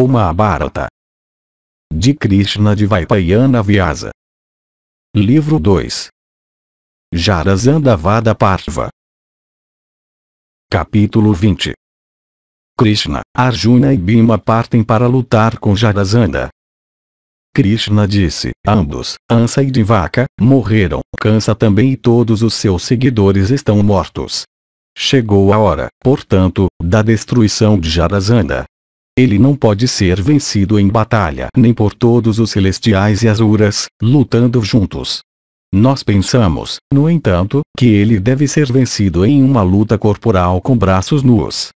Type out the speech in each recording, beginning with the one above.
O Mahabharata. De Krishna Dvaipayana Vyasa. Livro 2. Jarasandha Vada Partha. Capítulo 20. Krishna, Arjuna e Bhima partem para lutar com Jarasandha. Krishna disse: ambos, Ansa e Divaka, morreram. Kansa também e todos os seus seguidores estão mortos. Chegou a hora, portanto, da destruição de Jarasandha. Ele não pode ser vencido em batalha nem por todos os celestiais e asuras, lutando juntos. Nós pensamos, no entanto, que ele deve ser vencido em uma luta corporal com braços nus.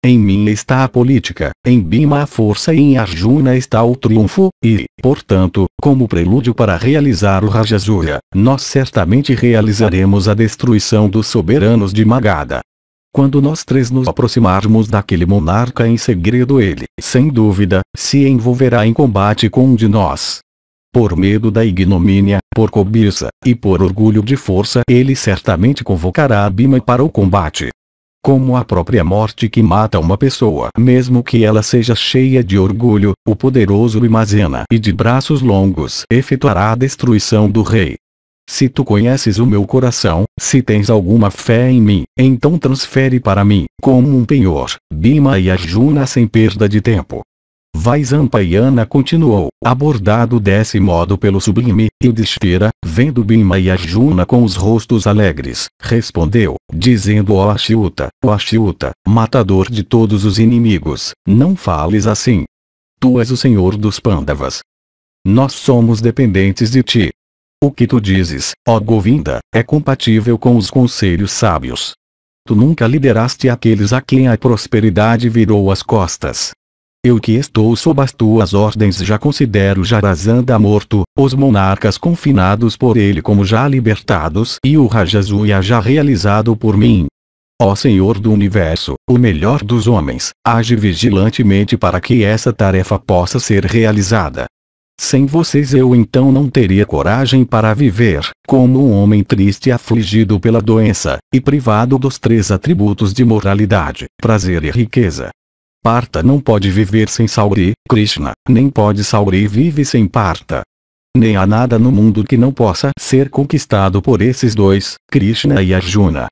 Em mim está a política, em Bhima a força e em Arjuna está o triunfo, e, portanto, como prelúdio para realizar o Rajasuya, nós certamente realizaremos a destruição dos soberanos de Magadha. Quando nós três nos aproximarmos daquele monarca em segredo, ele, sem dúvida, se envolverá em combate com um de nós. Por medo da ignomínia, por cobiça, e por orgulho de força, ele certamente convocará Bhima para o combate. Como a própria morte que mata uma pessoa, mesmo que ela seja cheia de orgulho, o poderoso Bhimazena e de braços longos efetuará a destruição do rei. Se tu conheces o meu coração, se tens alguma fé em mim, então transfere para mim, como um penhor, Bhima e Arjuna sem perda de tempo. Vaisampayana continuou, abordado desse modo pelo sublime, Yudhishthira, vendo Bhima e Arjuna com os rostos alegres, respondeu, dizendo: ó Achyuta, matador de todos os inimigos, não fales assim. Tu és o senhor dos Pandavas. Nós somos dependentes de ti. O que tu dizes, ó Govinda, é compatível com os conselhos sábios. Tu nunca lideraste aqueles a quem a prosperidade virou as costas. Eu que estou sob as tuas ordens já considero Jarasandha morto, os monarcas confinados por ele como já libertados e o Rajasuya já realizado por mim. Ó Senhor do Universo, o melhor dos homens, age vigilantemente para que essa tarefa possa ser realizada. Sem vocês eu então não teria coragem para viver, como um homem triste e afligido pela doença, e privado dos três atributos de moralidade, prazer e riqueza. Partha não pode viver sem Sauri, Krishna, nem pode Sauri vive sem Partha. Nem há nada no mundo que não possa ser conquistado por esses dois, Krishna e Arjuna.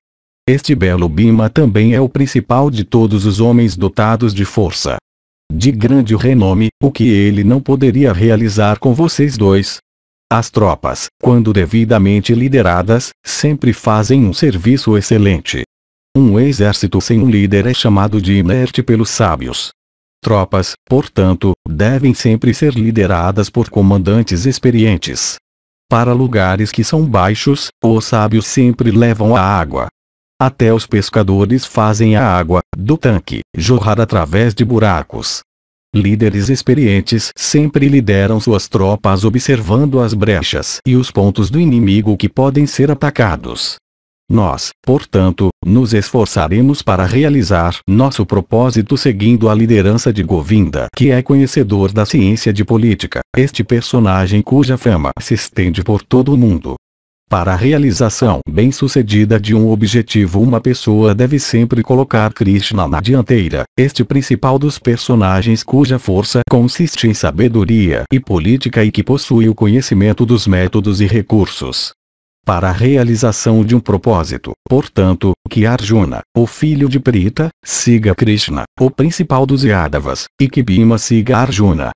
Este belo Bhima também é o principal de todos os homens dotados de força. De grande renome, o que ele não poderia realizar com vocês dois? As tropas, quando devidamente lideradas, sempre fazem um serviço excelente. Um exército sem um líder é chamado de inerte pelos sábios. Tropas, portanto, devem sempre ser lideradas por comandantes experientes. Para lugares que são baixos, os sábios sempre levam a água. Até os pescadores fazem a água, do tanque, jorrar através de buracos. Líderes experientes sempre lideram suas tropas observando as brechas e os pontos do inimigo que podem ser atacados. Nós, portanto, nos esforçaremos para realizar nosso propósito seguindo a liderança de Govinda, que é conhecedor da ciência de política, este personagem cuja fama se estende por todo o mundo. Para a realização bem-sucedida de um objetivo, uma pessoa deve sempre colocar Krishna na dianteira, este principal dos personagens cuja força consiste em sabedoria e política e que possui o conhecimento dos métodos e recursos. Para a realização de um propósito, portanto, que Arjuna, o filho de Pritha, siga Krishna, o principal dos Yadavas, e que Bhima siga Arjuna.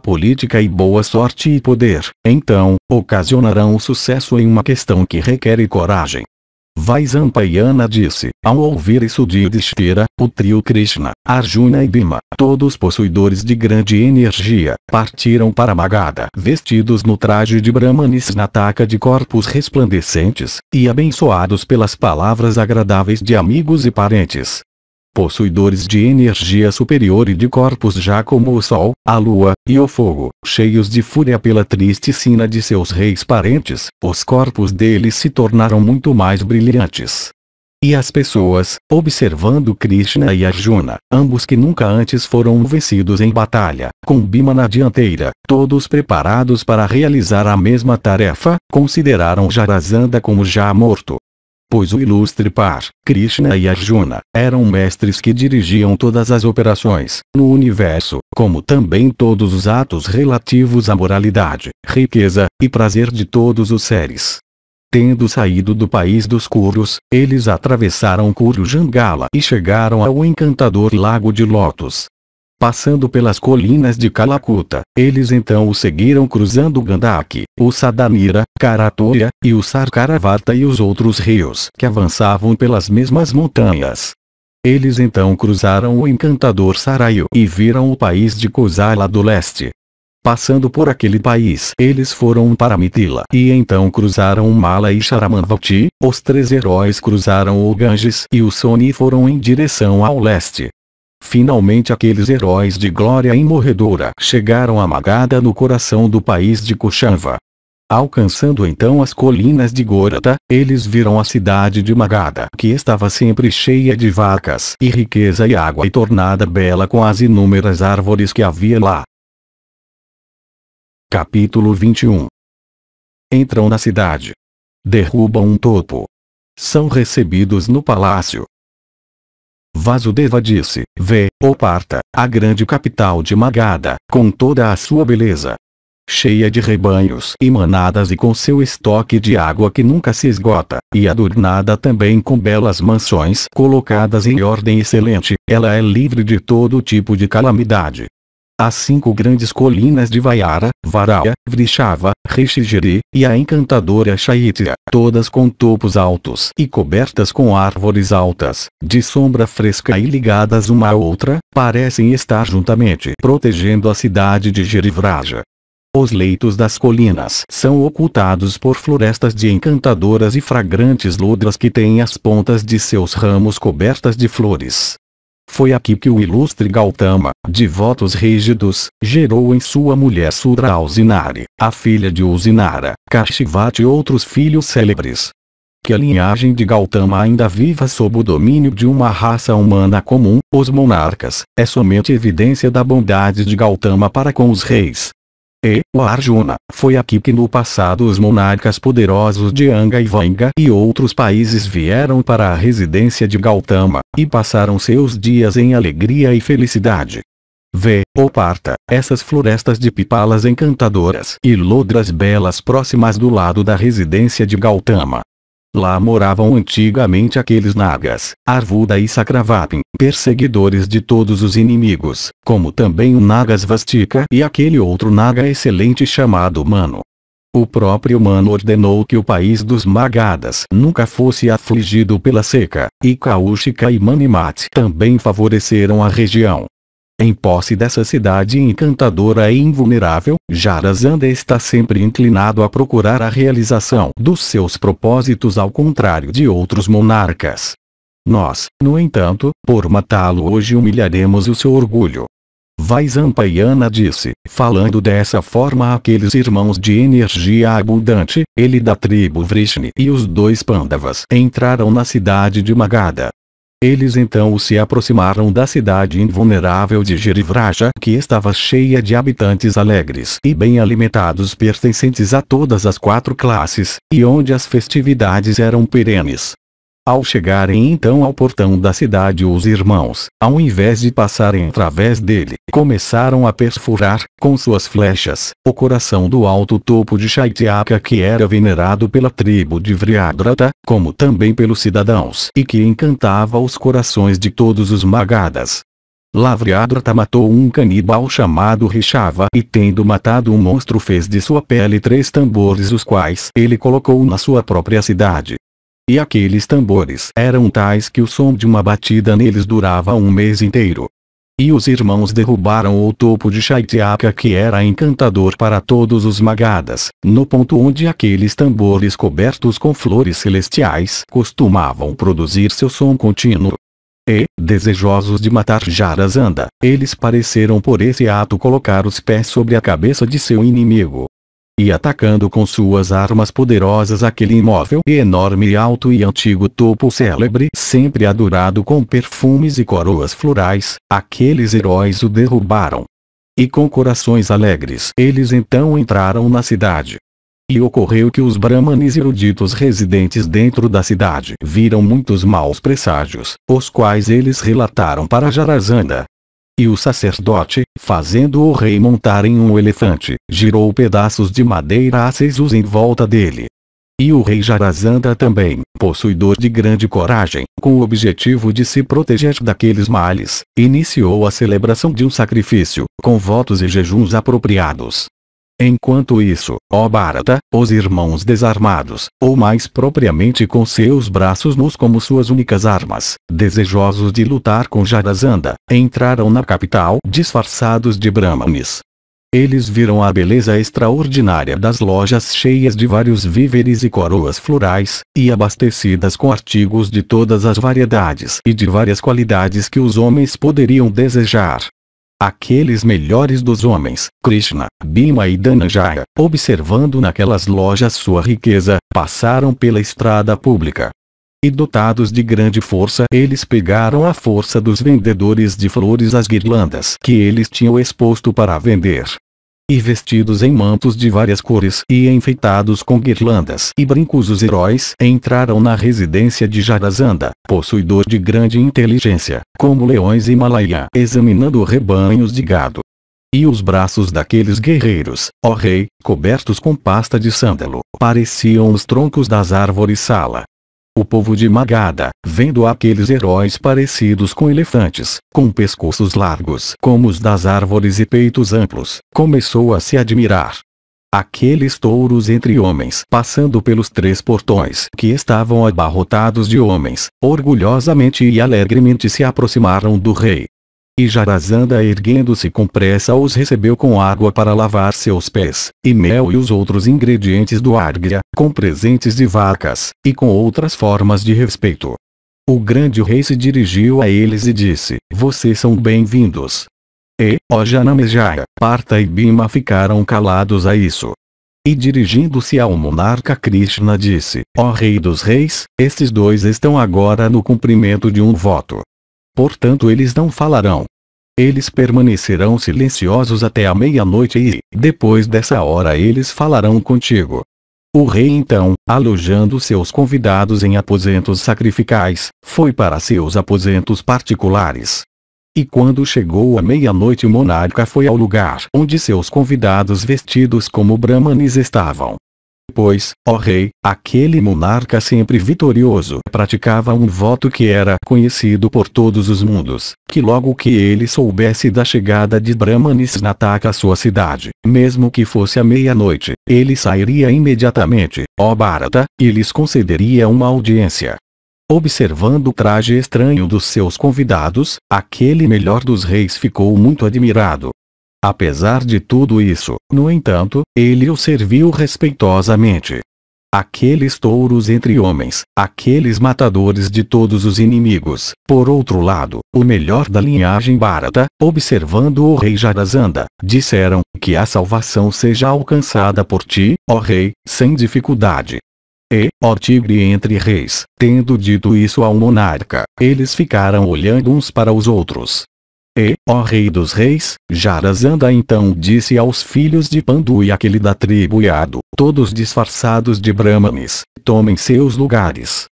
Política e boa sorte e poder, então, ocasionarão o sucesso em uma questão que requer coragem. Vaisampayana disse, ao ouvir isso de Yudhishthira, o trio Krishna, Arjuna e Bhima, todos possuidores de grande energia, partiram para Magadha vestidos no traje de Brahmanisnataka de corpos resplandecentes, e abençoados pelas palavras agradáveis de amigos e parentes. Possuidores de energia superior e de corpos já como o sol, a lua, e o fogo, cheios de fúria pela triste sina de seus reis parentes, os corpos deles se tornaram muito mais brilhantes. E as pessoas, observando Krishna e Arjuna, ambos que nunca antes foram vencidos em batalha, com Bhima na dianteira, todos preparados para realizar a mesma tarefa, consideraram Jarasandha como já morto. pois o ilustre par, Krishna e Arjuna, eram mestres que dirigiam todas as operações no universo, como também todos os atos relativos à moralidade, riqueza e prazer de todos os seres. Tendo saído do país dos Kurus, eles atravessaram Kuru-Jangala e chegaram ao encantador Lago de Lótus. Passando pelas colinas de Kalakuta, eles então o seguiram cruzando o Gandaki, o Sadanira, Karatoya, e o Sarkaravarta e os outros rios que avançavam pelas mesmas montanhas. Eles então cruzaram o encantador Sarayu e viram o país de Kosala do leste. Passando por aquele país, eles foram para Mithila e então cruzaram o Mala e Charamanvati. Os 3 heróis cruzaram o Ganges e o Soni e foram em direção ao leste. Finalmente aqueles heróis de glória imorredora chegaram a Magadha no coração do país de Kushava. Alcançando então as colinas de Gorata, eles viram a cidade de Magadha que estava sempre cheia de vacas e riqueza e água e tornada bela com as inúmeras árvores que havia lá. Capítulo 21. Entram na cidade. Derrubam um topo. São recebidos no palácio. Vasudeva disse: vê, ó Partha, a grande capital de Magadha, com toda a sua beleza. Cheia de rebanhos e manadas e com seu estoque de água que nunca se esgota, e adornada também com belas mansões colocadas em ordem excelente, ela é livre de todo tipo de calamidade. As 5 grandes colinas de Vayara, Varaya, Vrishava, Rishigiri, e a encantadora Chaitya, todas com topos altos e cobertas com árvores altas, de sombra fresca e ligadas uma à outra, parecem estar juntamente protegendo a cidade de Girivraja. Os leitos das colinas são ocultados por florestas de encantadoras e fragrantes ludras que têm as pontas de seus ramos cobertas de flores. Foi aqui que o ilustre Gautama, de votos rígidos, gerou em sua mulher Sudra Usinari, a filha de Usinara, Kashivati e outros filhos célebres. Que a linhagem de Gautama ainda viva sob o domínio de uma raça humana comum, os monarcas, é somente evidência da bondade de Gautama para com os reis. E, ó Arjuna, foi aqui que no passado os monarcas poderosos de Anga e Vanga e outros países vieram para a residência de Gautama, e passaram seus dias em alegria e felicidade. Vê, ó Partha, essas florestas de pipalas encantadoras e lodras belas próximas do lado da residência de Gautama. Lá moravam antigamente aqueles Nagas, Arvuda e Sakravapin, perseguidores de todos os inimigos, como também o Nagasvastika e aquele outro Naga excelente chamado Manu. O próprio Manu ordenou que o país dos Magadas nunca fosse afligido pela seca, e Kaushika e Manimati também favoreceram a região. Em posse dessa cidade encantadora e invulnerável, Jarasandha está sempre inclinado a procurar a realização dos seus propósitos ao contrário de outros monarcas. Nós, no entanto, por matá-lo hoje humilharemos o seu orgulho. Vaisampayana disse, falando dessa forma àqueles irmãos de energia abundante, ele da tribo Vrishni e os 2 Pandavas entraram na cidade de Magadha. Eles então se aproximaram da cidade invulnerável de Girivraja, que estava cheia de habitantes alegres e bem alimentados pertencentes a todas as 4 classes, e onde as festividades eram perenes. Ao chegarem então ao portão da cidade os irmãos, ao invés de passarem através dele, começaram a perfurar, com suas flechas, o coração do alto topo de Shaityaka que era venerado pela tribo de Vryadrata, como também pelos cidadãos e que encantava os corações de todos os Magadas. Lá Vryadrata matou um canibal chamado Rishava e tendo matado um monstro fez de sua pele 3 tambores os quais ele colocou na sua própria cidade. E aqueles tambores eram tais que o som de uma batida neles durava um mês inteiro. E os irmãos derrubaram o topo de Shaityaka que era encantador para todos os Magadas, no ponto onde aqueles tambores cobertos com flores celestiais costumavam produzir seu som contínuo. E, desejosos de matar Jarasandha, eles pareceram por esse ato colocar os pés sobre a cabeça de seu inimigo. E atacando com suas armas poderosas aquele imóvel e enorme e alto e antigo topo célebre sempre adorado com perfumes e coroas florais, aqueles heróis o derrubaram. E com corações alegres eles então entraram na cidade. E ocorreu que os brahmanes eruditos residentes dentro da cidade viram muitos maus presságios, os quais eles relataram para Jarasandha. E o sacerdote, fazendo o rei montar em um elefante, girou pedaços de madeira acesos em volta dele. E o rei Jarasandha também, possuidor de grande coragem, com o objetivo de se proteger daqueles males, iniciou a celebração de um sacrifício, com votos e jejuns apropriados. Enquanto isso, ó Bharata, os irmãos desarmados, ou mais propriamente com seus braços nus como suas únicas armas, desejosos de lutar com Jarasandha, entraram na capital disfarçados de brahmanes. Eles viram a beleza extraordinária das lojas cheias de vários víveres e coroas florais, e abastecidas com artigos de todas as variedades e de várias qualidades que os homens poderiam desejar. Aqueles melhores dos homens, Krishna, Bhima e Dhananjaya, observando naquelas lojas sua riqueza, passaram pela estrada pública. E dotados de grande força, eles pegaram à força dos vendedores de flores as guirlandas que eles tinham exposto para vender. E vestidos em mantos de várias cores e enfeitados com guirlandas e brincos, os heróis entraram na residência de Jarasandha, possuidor de grande inteligência, como leões Himalaia, examinando rebanhos de gado. E os braços daqueles guerreiros, ó rei, cobertos com pasta de sândalo, pareciam os troncos das árvores sala. O povo de Magadha, vendo aqueles heróis parecidos com elefantes, com pescoços largos como os das árvores e peitos amplos, começou a se admirar. Aqueles touros entre homens passando pelos 3 portões que estavam abarrotados de homens, orgulhosamente e alegremente se aproximaram do rei. E Jarasandha, erguendo-se com pressa, os recebeu com água para lavar seus pés, e mel e os outros ingredientes do Arghya, com presentes de vacas, e com outras formas de respeito. O grande rei se dirigiu a eles e disse: vocês são bem-vindos. E, ó Janamejaya, Partha e Bhima ficaram calados a isso. E dirigindo-se ao monarca Krishna disse: ó rei dos reis, estes dois estão agora no cumprimento de um voto. Portanto eles não falarão. Eles permanecerão silenciosos até a meia-noite e, depois dessa hora, eles falarão contigo. O rei então, alojando seus convidados em aposentos sacrificais, foi para seus aposentos particulares. E quando chegou a meia-noite, o monarca foi ao lugar onde seus convidados vestidos como brahmanes estavam. Pois, ó rei, aquele monarca sempre vitorioso praticava um voto que era conhecido por todos os mundos, que logo que ele soubesse da chegada de brahmanes na Taka, sua cidade, mesmo que fosse à meia-noite, ele sairia imediatamente, ó Bharata, e lhes concederia uma audiência. Observando o traje estranho dos seus convidados, aquele melhor dos reis ficou muito admirado. Apesar de tudo isso, no entanto, ele o serviu respeitosamente. Aqueles touros entre homens, aqueles matadores de todos os inimigos, por outro lado, o melhor da linhagem Bharata, observando o rei Jarasandha, disseram: que a salvação seja alcançada por ti, ó rei, sem dificuldade. E, ó tigre entre reis, tendo dito isso ao monarca, eles ficaram olhando uns para os outros. E, ó rei dos reis, Jarasandha então disse aos filhos de Pandu e aquele da tribo Yadu, todos disfarçados de brahmanes: tomem seus lugares.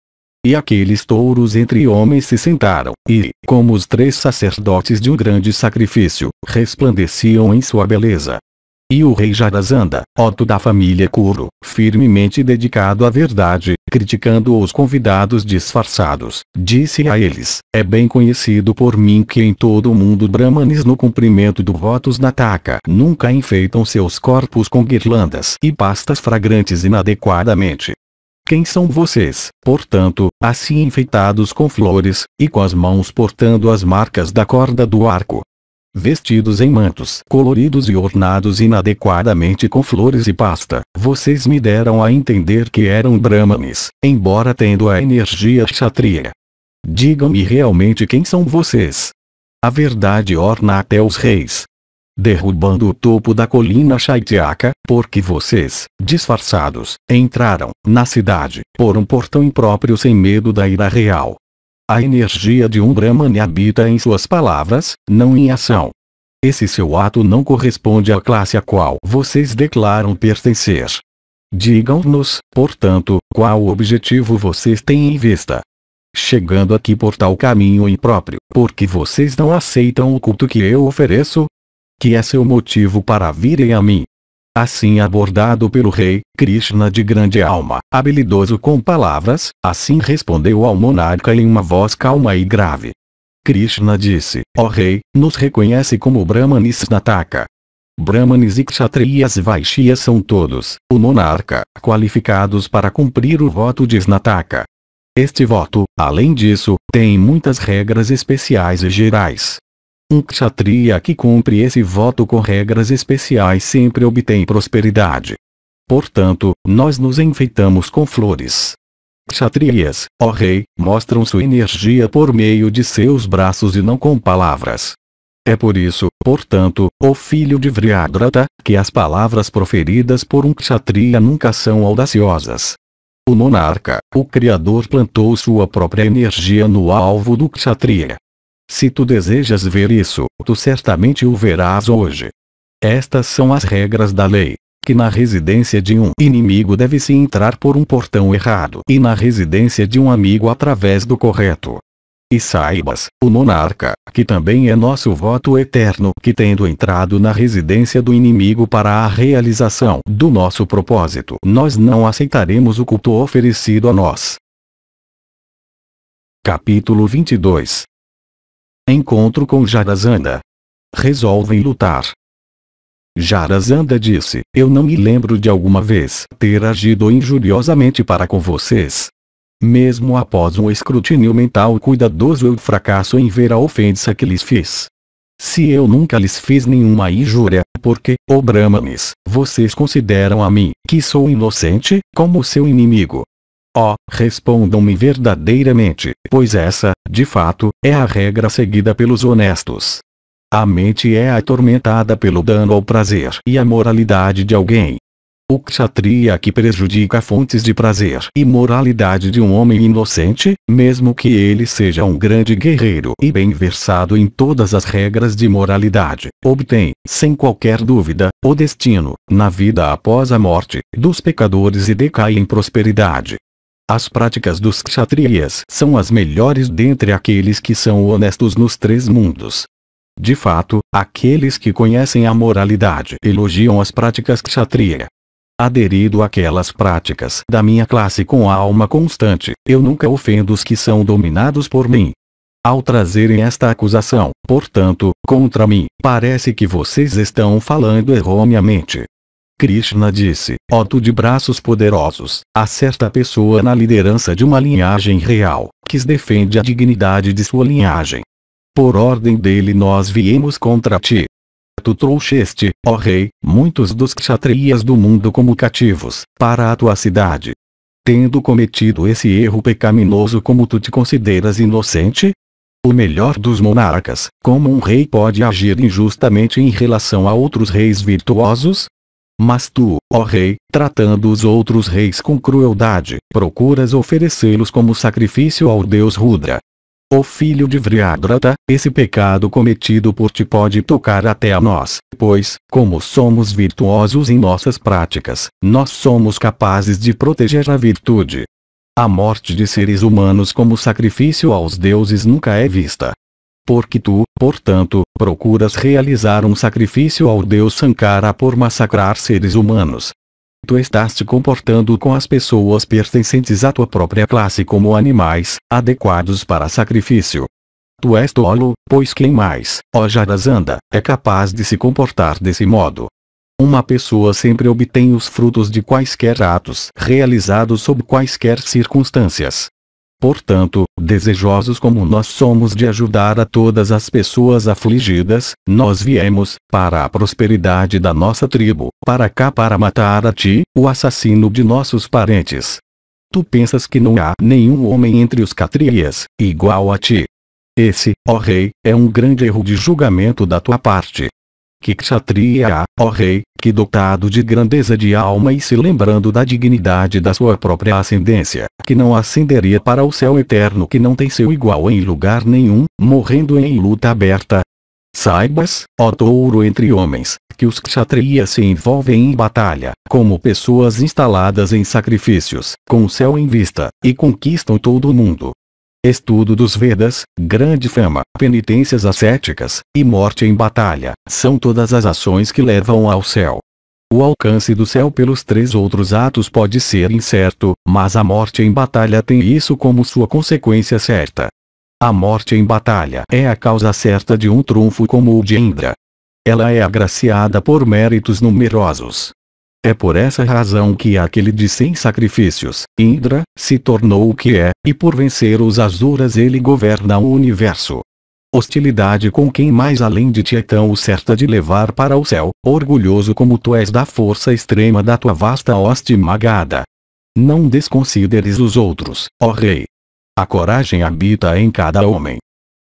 E aqueles touros entre homens se sentaram, e, como os 3 sacerdotes de um grande sacrifício, resplandeciam em sua beleza. E o rei Jarasandha, Otto da família Kuru, firmemente dedicado à verdade, criticando os convidados disfarçados, disse a eles: é bem conhecido por mim que em todo o mundo brahmanes, no cumprimento do votos na Taka, nunca enfeitam seus corpos com guirlandas e pastas fragrantes inadequadamente. Quem são vocês, portanto, assim enfeitados com flores, e com as mãos portando as marcas da corda do arco? Vestidos em mantos coloridos e ornados inadequadamente com flores e pasta, vocês me deram a entender que eram brahmanes, embora tendo a energia kshatriya. Digam-me realmente quem são vocês. A verdade orna até os reis. Derrubando o topo da colina Shaityaka, porque vocês, disfarçados, entraram na cidade por um portão impróprio sem medo da ira real. A energia de um Brahmane habita em suas palavras, não em ação. Esse seu ato não corresponde à classe a qual vocês declaram pertencer. Digam-nos, portanto, qual objetivo vocês têm em vista. Chegando aqui por tal caminho impróprio, porque vocês não aceitam o culto que eu ofereço? Que é seu motivo para virem a mim? Assim abordado pelo rei, Krishna de grande alma, habilidoso com palavras, assim respondeu ao monarca em uma voz calma e grave. Krishna disse, ó rei, nos reconhece como Brahmanis Snataka. Brahmanes e Kshatriyas Vaishyas são todos, o monarca, qualificados para cumprir o voto de Snataka. Este voto, além disso, tem muitas regras especiais e gerais. Um Kshatriya que cumpre esse voto com regras especiais sempre obtém prosperidade. Portanto, nós nos enfeitamos com flores. Kshatriyas, ó rei, mostram sua energia por meio de seus braços e não com palavras. É por isso, portanto, ó filho de Vryadrata, que as palavras proferidas por um Kshatriya nunca são audaciosas. O monarca, o Criador, plantou sua própria energia no alvo do Kshatriya. Se tu desejas ver isso, tu certamente o verás hoje. Estas são as regras da lei. Que na residência de um inimigo deve-se entrar por um portão errado e na residência de um amigo através do correto. E saibas, o monarca, que também é nosso voto eterno, que tendo entrado na residência do inimigo para a realização do nosso propósito, nós não aceitaremos o culto oferecido a nós. Capítulo 22. Encontro com Jarasandha. Resolvem lutar. Jarasandha disse, eu não me lembro de alguma vez ter agido injuriosamente para com vocês. Mesmo após um escrutínio mental cuidadoso eu fracasso em ver a ofensa que lhes fiz. Se eu nunca lhes fiz nenhuma injúria, porque, ó Brahmanes, vocês consideram a mim, que sou inocente, como seu inimigo? Ó, respondam-me verdadeiramente, pois essa, de fato, é a regra seguida pelos honestos. A mente é atormentada pelo dano ao prazer e à moralidade de alguém. O Kshatriya que prejudica fontes de prazer e moralidade de um homem inocente, mesmo que ele seja um grande guerreiro e bem versado em todas as regras de moralidade, obtém, sem qualquer dúvida, o destino, na vida após a morte, dos pecadores e decai em prosperidade. As práticas dos Kshatriyas são as melhores dentre aqueles que são honestos nos três mundos. De fato, aqueles que conhecem a moralidade elogiam as práticas Kshatriya. Aderido àquelas práticas da minha classe com a alma constante, eu nunca ofendo os que são dominados por mim. Ao trazerem esta acusação, portanto, contra mim, parece que vocês estão falando erroneamente. Krishna disse, ó tu de braços poderosos, há certa pessoa na liderança de uma linhagem real, que defende a dignidade de sua linhagem. Por ordem dele nós viemos contra ti. Tu trouxeste, ó rei, muitos dos Kshatriyas do mundo como cativos, para a tua cidade. Tendo cometido esse erro pecaminoso, como tu te consideras inocente? O melhor dos monarcas, como um rei pode agir injustamente em relação a outros reis virtuosos? Mas tu, ó rei, tratando os outros reis com crueldade, procuras oferecê-los como sacrifício ao deus Rudra. Ó filho de Vryadrata, esse pecado cometido por ti pode tocar até a nós, pois, como somos virtuosos em nossas práticas, nós somos capazes de proteger a virtude. A morte de seres humanos como sacrifício aos deuses nunca é vista. Porque tu, portanto, procuras realizar um sacrifício ao deus Sankara por massacrar seres humanos. Tu estás te comportando com as pessoas pertencentes à tua própria classe como animais, adequados para sacrifício. Tu és tolo, pois quem mais, ó Jarasandha, é capaz de se comportar desse modo? Uma pessoa sempre obtém os frutos de quaisquer atos realizados sob quaisquer circunstâncias. Portanto, desejosos como nós somos de ajudar a todas as pessoas afligidas, nós viemos, para a prosperidade da nossa tribo, para cá para matar a ti, o assassino de nossos parentes. Tu pensas que não há nenhum homem entre os Kshatriyas, igual a ti. Esse, ó rei, é um grande erro de julgamento da tua parte. Que Kshatriya há, ó rei, que dotado de grandeza de alma e se lembrando da dignidade da sua própria ascendência, que não ascenderia para o céu eterno, que não tem seu igual em lugar nenhum, morrendo em luta aberta? Saibas, ó touro entre homens, que os kshatriyas se envolvem em batalha, como pessoas instaladas em sacrifícios, com o céu em vista, e conquistam todo o mundo. Estudo dos Vedas, grande fama, penitências ascéticas, e morte em batalha, são todas as ações que levam ao céu. O alcance do céu pelos 3 outros atos pode ser incerto, mas a morte em batalha tem isso como sua consequência certa. A morte em batalha é a causa certa de um trunfo como o de Indra. Ela é agraciada por méritos numerosos. É por essa razão que aquele de 100 sacrifícios, Indra, se tornou o que é, e por vencer os Asuras ele governa o universo. Hostilidade com quem mais além de ti é tão certa de levar para o céu, orgulhoso como tu és da força extrema da tua vasta hoste magada. Não desconsideres os outros, ó rei. A coragem habita em cada homem.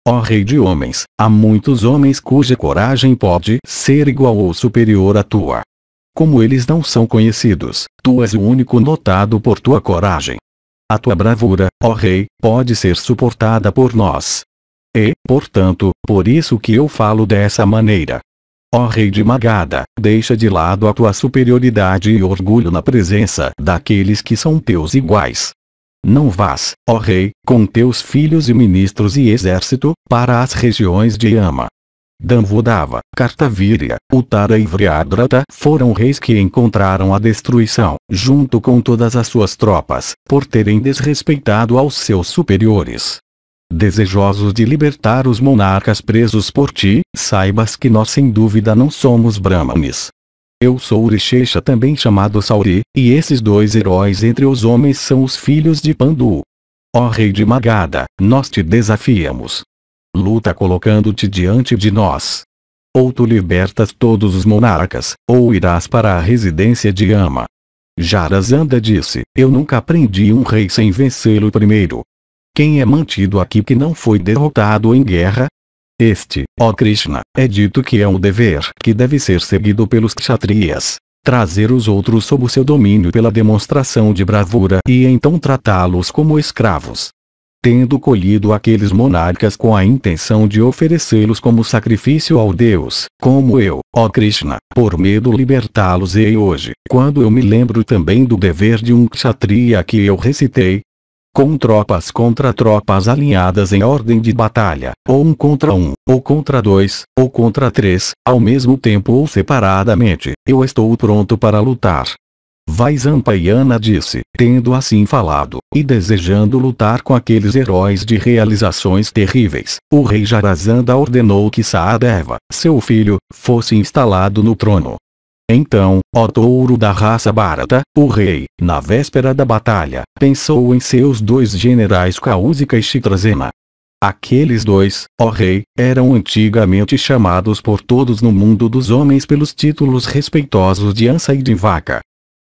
Ó rei de homens, há muitos homens cuja coragem pode ser igual ou superior à tua. Como eles não são conhecidos, tu és o único notado por tua coragem. A tua bravura, ó rei, pode ser suportada por nós. E, portanto, por isso que eu falo dessa maneira. Ó rei de Magadha, deixa de lado a tua superioridade e orgulho na presença daqueles que são teus iguais. Não vás, ó rei, com teus filhos e ministros e exército, para as regiões de Yama. Damvodava, Kartavirya, Uttara e Vryadrata foram reis que encontraram a destruição, junto com todas as suas tropas, por terem desrespeitado aos seus superiores. Desejosos de libertar os monarcas presos por ti, saibas que nós sem dúvida não somos Brahmanes. Eu sou Urishesha, também chamado Sauri, e esses 2 heróis entre os homens são os filhos de Pandu. Ó rei de Magadha, nós te desafiamos. Luta colocando-te diante de nós. Ou tu libertas todos os monarcas, ou irás para a residência de Yama. Jarasandha disse, eu nunca aprendi um rei sem vencê-lo primeiro. Quem é mantido aqui que não foi derrotado em guerra? Este, ó Krishna, é dito que é um dever que deve ser seguido pelos kshatriyas. Trazer os outros sob o seu domínio pela demonstração de bravura e então tratá-los como escravos. Tendo colhido aqueles monarcas com a intenção de oferecê-los como sacrifício ao Deus, como eu, ó Krishna, por medo libertá-los-ei hoje, quando eu me lembro também do dever de um kshatriya que eu recitei, com tropas contra tropas alinhadas em ordem de batalha, ou 1 contra 1, ou contra 2, ou contra 3, ao mesmo tempo ou separadamente, eu estou pronto para lutar. Vaisampayana disse, tendo assim falado, e desejando lutar com aqueles heróis de realizações terríveis, o rei Jarasandha ordenou que Sahadeva, seu filho, fosse instalado no trono. Então, ó touro da raça Bharata, o rei, na véspera da batalha, pensou em seus 2 generais Kausika e Chitrasena. Aqueles 2, ó rei, eram antigamente chamados por todos no mundo dos homens pelos títulos respeitosos de Ansa e de Vaca.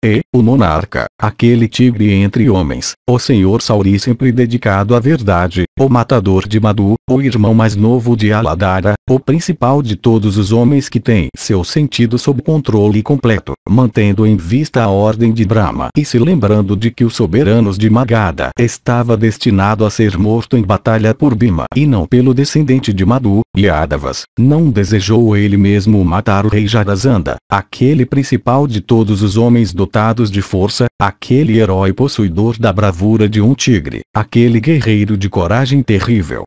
E, o monarca, aquele tigre entre homens, o senhor Sauri sempre dedicado à verdade, o matador de Madhu, o irmão mais novo de Aladara, o principal de todos os homens que tem seu sentido sob controle completo, mantendo em vista a ordem de Brahma e se lembrando de que os soberanos de Magadha estava destinado a ser morto em batalha por Bhima e não pelo descendente de Madhu, Yadavas, não desejou ele mesmo matar o rei Jarasandha, aquele principal de todos os homens dotados de força, aquele herói possuidor da bravura de um tigre, aquele guerreiro de coragem terrível,